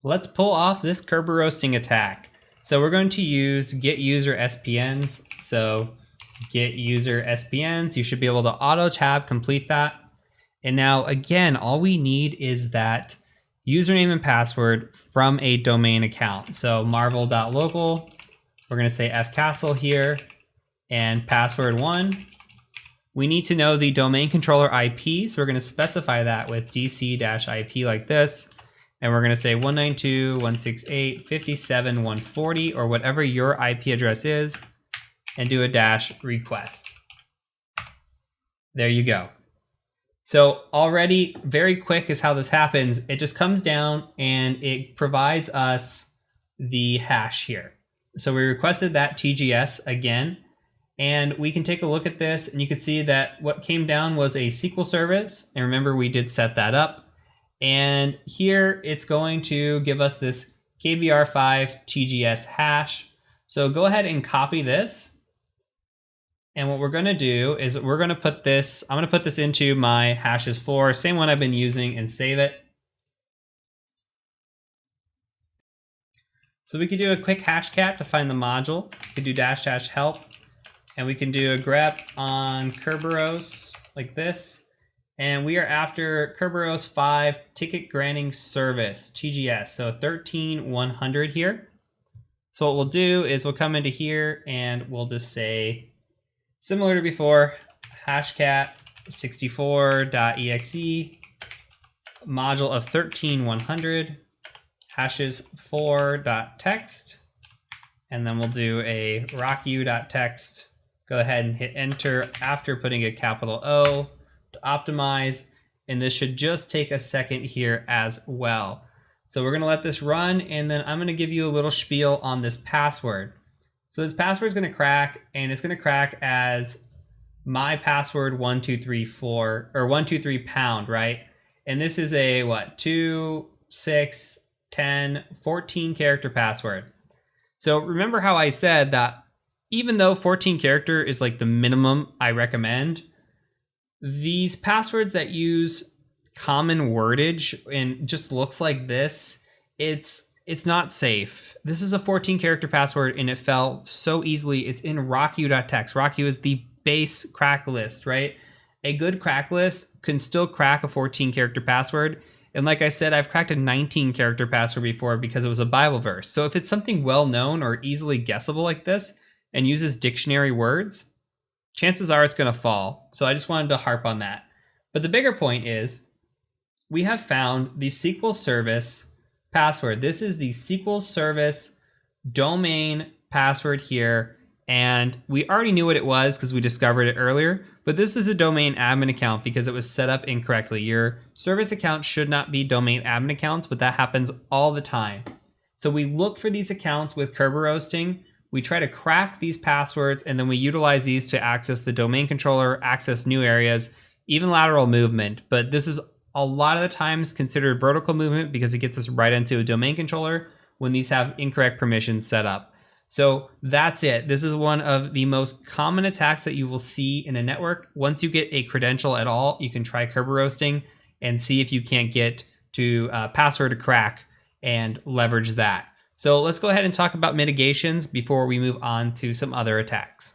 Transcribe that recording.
Let's pull off this Kerber roasting attack. So we're going to use get user SPNs. So get user SPNs, you should be able to auto tab complete that. And now again, all we need is that username and password from a domain account. So marvel.local, we're going to say fcastle here, and password 1. We need to know the domain controller IP, so we're going to specify that with dc-ip like this. And we're going to say 192.168.57.140 or whatever your IP address is, and do a dash request. There you go. So already very quick is how this happens. It just comes down and it provides us the hash here. So we requested that TGS again, and we can take a look at this and you can see that what came down was a SQL service. And remember, we did set that up. And here it's going to give us this KBR5 TGS hash. So go ahead and copy this. And what we're going to do is we're going to put this, I'm going to put this into my hashes 4, same one I've been using, and save it. So we can do a quick hashcat to find the module. We can do dash help, and we can do a grep on Kerberos like this. And we are after Kerberos 5 ticket granting service, TGS, so 13100 here. So what we'll do is we'll come into here and we'll just say, similar to before, hashcat 64.exe, module of 13100, hashes 4.text, and then we'll do a rocku.text. Go ahead and hit enter after putting a capital O to optimize, and this should just take a second here as well. So we're going to let this run, and then I'm going to give you a little spiel on this password. So this password is going to crack, and it's going to crack as my password 1234 or 123 pound, right? And this is a what, 2, 6, 10, 14 character password. So remember how I said that even though 14 character is like the minimum I recommend, these passwords that use common wordage and just looks like this, it's not safe. This is a 14 character password and it fell so easily. It's in rocku.txt. Rocku is the base crack list, right? A good crack list can still crack a 14 character password. And like I said, I've cracked a 19 character password before because it was a Bible verse. So if it's something well known or easily guessable like this and uses dictionary words, chances are it's going to fall. So I just wanted to harp on that. But the bigger point is we have found the SQL service password. This is the SQL service domain password here. And we already knew what it was because we discovered it earlier. But this is a domain admin account because it was set up incorrectly. Your service account should not be domain admin accounts, but that happens all the time. So we look for these accounts with Kerber roasting. We try to crack these passwords, and then we utilize these to access the domain controller, access new areas, even lateral movement. But this is a lot of the times considered vertical movement because it gets us right into a domain controller when these have incorrect permissions set up. So that's it. This is one of the most common attacks that you will see in a network. Once you get a credential at all, you can try Kerber roasting and see if you can't get to password to crack and leverage that. So let's go ahead and talk about mitigations before we move on to some other attacks.